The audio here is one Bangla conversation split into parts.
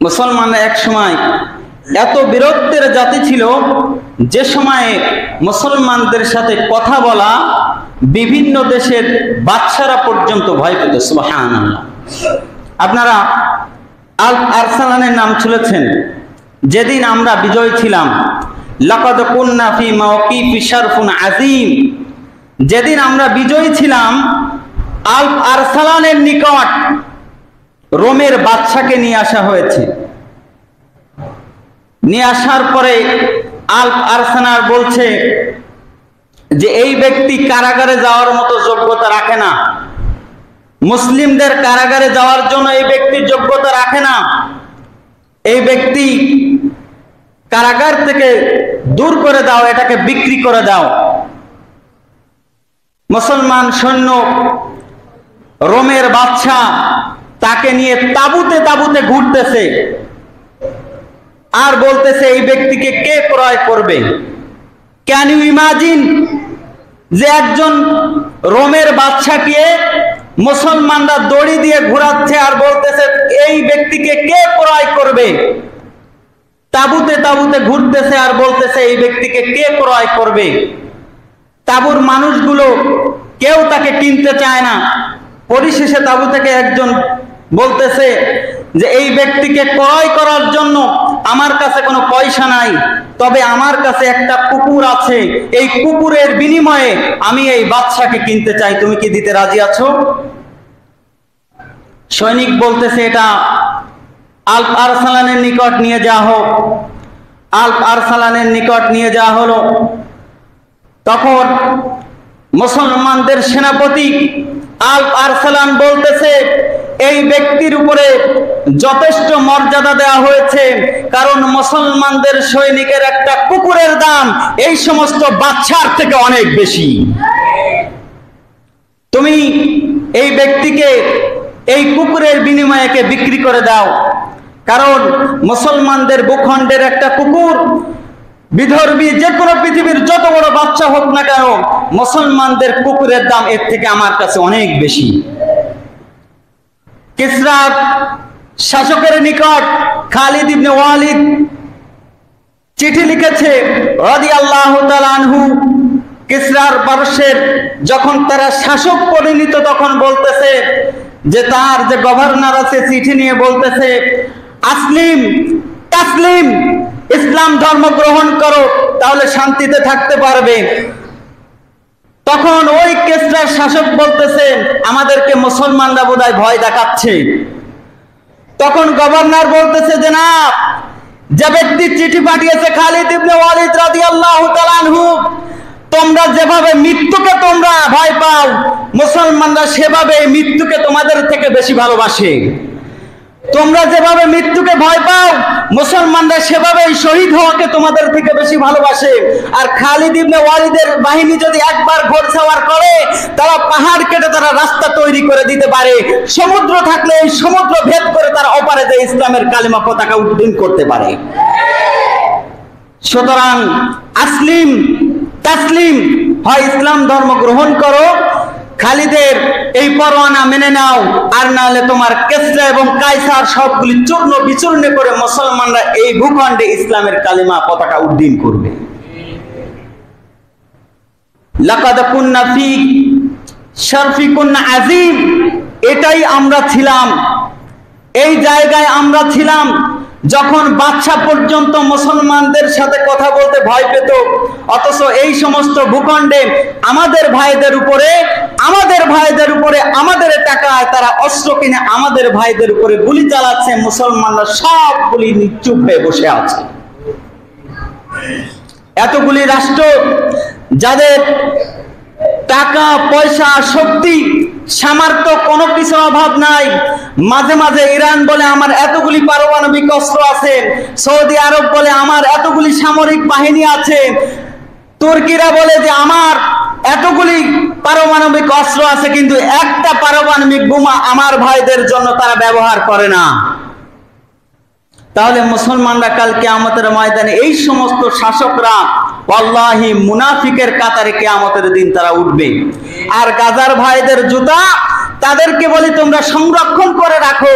মুসলমানরা এক সময় এত বীরত্বের জাতি ছিল যে সময়ে মুসলমানদের সাথে কথা বলা বিভিন্ন দেশের বাদশারা পর্যন্ত ভয় পেত। সুবহানাল্লাহ। আপনারা আল আরসালানের নাম শুনেছেন। যেদিন আমরা বিজয় ছিলাম, লাকাদ কুন্না ফি মাওকিফি শারফুন আযীম, যেদিন আমরা বিজয়ী ছিলাম আল আরসালানের নিকট রোমের বাদশাকে নিয়ে আসা হয়েছে। নিয়ে আসার পরে আল আরসালান বলছে যে এই ব্যক্তি কারাগারে যাওয়ার মতো যোগ্যতা রাখে না, মুসলিমদের কারাগারে যাওয়ার জন্য এই ব্যক্তি যোগ্যতা রাখে না, এই ব্যক্তি কারাগার থেকে দূর করে দাও, এটাকে বিক্রি করে দাও। মুসলমান সৈন্য রোমের বাদশা তাকে নিয়ে তাঁবুতে তাঁবুতে ঘুরতেছে আর বলতেছে এই ব্যক্তিকে কে ক্রয় করবে। ক্যান ইউ ইমাজিন যে একজন রোমের বাদশাকে মুসলমানরা দড়ি দিয়ে ঘোরাচ্ছে আর বলতেছে এই ব্যক্তিকে কে ক্রয় করবে। তাঁবুতে তাঁবুতে ঘুরতেছে আর বলতেছে এই ব্যক্তিকে কে ক্রয় করবে। তাঁবুর মানুষগুলো কেউ তাকে কিনতে চায় না। পরিশেষে তাঁবু থেকে একজন বলতেছে যে এই ব্যক্তিকে ক্রয় করার জন্য আমার কাছে কোনো পয়সা নাই, তবে আমার কাছে একটা কুকুর আছে, এই কুকুরের বিনিময়ে আমি এই বাদশাকে কিনতে চাই, তুমি কি দিতে রাজি আছো? সৈনিক বলতেছে এটা আল আরসালানের নিকট নিয়ে যাওয়া হোক। আল আরসালানের নিকট নিয়ে যাওয়া হলো। তখন মুসলমানদের সেনাপতি আল আরসালান বলতেছে এই ব্যক্তির উপরে যথেষ্ট মর্যাদা দেওয়া হয়েছে, কারণ মুসলমানদের সৈনিকের একটা কুকুরের দাম এই সমস্ত বাদশার থেকে অনেক বেশি। তুমি এই ব্যক্তিকে এই কুকুরের বিনিময়ে বিক্রি করে দাও, কারণ মুসলমানদের ভূখণ্ডের একটা কুকুর বিধর্মী যে কোনো পৃথিবীর যত বড় বাদশা হোক না কেন, মুসলমানদের কুকুরের দাম এর থেকে আমার কাছে অনেক বেশি। কিসরার শাসকের নিকট খালিদ ইবনে ওয়ালিদ চিঠি লিখেছে রাদিয়াল্লাহু তাআলা আনহু। কিসরার পারস্যের যখন তারা শাসক পরিণত তখন বলতেছে যে তার যে গভর্নর আছে চিঠি নিয়ে বলতেছে আসলিম তাসলিম, ইসলাম ধর্ম গ্রহণ করো তাহলে শান্তিতে থাকতে পারবে। তখন ওই কিসরার শাসক বলতেছে আমাদেরকে মুসলমানরা বোধহয় ভয় দেখাচ্ছে। তখন গভর্নর বলতেছে যে না, যে ব্যক্তি চিঠি পাঠিয়েছে খালিদ ইবনে ওয়ালিদ রাদিয়াল্লাহু তাআলা আনহু, তোমরা যেভাবে মৃত্যুকে তোমরা ভয় পাও, মুসলমানরা সেভাবে মৃত্যুকে তোমাদের থেকে বেশি ভালোবাসে। তোমরা যেভাবে মৃত্যুকে ভয় পাও, মুসলমানরা সেভাবে শহীদ হওয়াকে তোমাদের থেকে বেশি ভালোবাসে। আর খালিদ ইবনে ওয়ালিদের বাহিনী যদি একবার ঘোরছাওয়ার করে, তারা পাহাড় কেটে তারা রাস্তা তৈরি করে দিতে পারে। সমুদ্র থাকলে এই সমুদ্র ভেদ করে তারা ওপারে যে ইসলামের কালিমা পতাকা উড্ডীন করতে পারে। সুতরাং আসলিম তাসলিম, হয় ইসলাম ধর্ম গ্রহণ করো, খালিদের এই পরোয়ানা মেনে নাও, আর না হলে তোমার কিসরা এবং কায়সার সবগুলি চূর্ণ বিচূর্ণ করে মুসলমানরা এই ভূখণ্ডে ইসলামের কালিমা পতাকা উড্ডীন করবে। লাকাদ কুন্না ফি শারফিকুন আযীম, এটাই আমরা ছিলাম, এই জায়গায় আমরা ছিলাম যখন বাদশা পর্যন্ত মুসলমানদের সাথে কথা বলতে ভয় পেত। অথচ এই সমস্ত ভূখণ্ডে আমাদের ভাইদের উপরে আমাদের টাকায় তারা অস্ত্র কিনে আমাদের ভাইদের উপরে গুলি চালাচ্ছে। মুসলমানরা সবগুলি নিশ্চুপ হয়ে বসে আছে। এতগুলি রাষ্ট্র যাদের টাকা পয়সা শক্তি সামর্থ্য কোনো কিছুর অভাব নাই, মাঝে মাঝে ইরান বলে আমার এতগুলি পারমাণবিক অস্ত্র আছে, সৌদি আরব বলে আমার এতগুলি সামরিক বাহিনী আছে, তুর্কিরা বলে যে আমার এতগুলি পারমাণবিক অস্ত্র আছে, কিন্তু একটা পারমাণবিক বোমা আমার ভাইদের জন্য তারা ব্যবহার করে না। তাহলে মুসলমানরা কাল কিয়ামতের ময়দানে এই সমস্ত শাসকরা ওয়াল্লাহি মুনাফিকের কাতারে কিয়ামতের দিন তারা উঠবে। আর গাজার ভাইদের জুতা তাদেরকে বলি তোমরা সংরক্ষণ করে রাখো।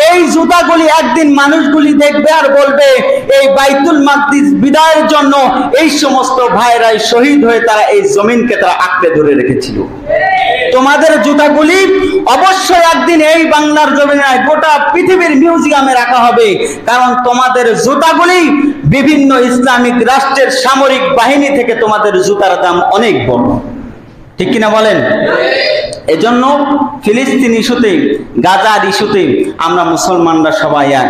এই জুতাগুলি একদিন মানুষগুলি দেখবে আর বলবে এই বাইতুল মাকদিস বিদায়ের জন্য এই সমস্ত ভাইরাই শহীদ হয়ে তারা এই জমিনকে তারা আঁকড়ে ধরে রেখেছিল। তোমাদের জুতাগুলি অবশ্যই একদিন এই বাংলার জমিনে নয়, গোটা পৃথিবীর মিউজিয়ামে রাখা হবে, কারণ তোমাদের জুতাগুলি বিভিন্ন ইসলামিক রাষ্ট্রের সামরিক বাহিনী থেকে তোমাদের জুতার দাম অনেক বড়, ঠিক কিনা বলেন? এজন্য ফিলিস্তিন ইস্যুতে, গাজার ইস্যুতে আমরা মুসলমানরা সবাই এক।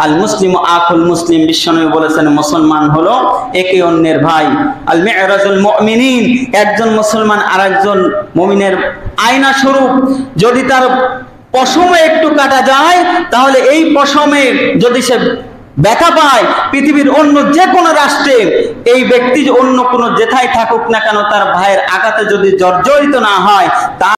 আল মুসলিম আখুল মুসলিম, বিশ্বনবী বলেছেন মুসলমান হলো একে অন্যের ভাই। আল মিরাজুল মুমিনিন, একজন মুসলমান আরেকজন মুমিনের আয়না স্বরূপ। যদি তার পশমে একটু কাটা যায় তাহলে এই পশমে যদি সে ব্যথা পায়, পৃথিবীর অন্য যে কোনো রাষ্ট্রে এই ব্যক্তি অন্য কোনো যেথায় থাকুক না কেন তার ভাইয়ের আঘাতে যদি জর্জরিত না হয় তা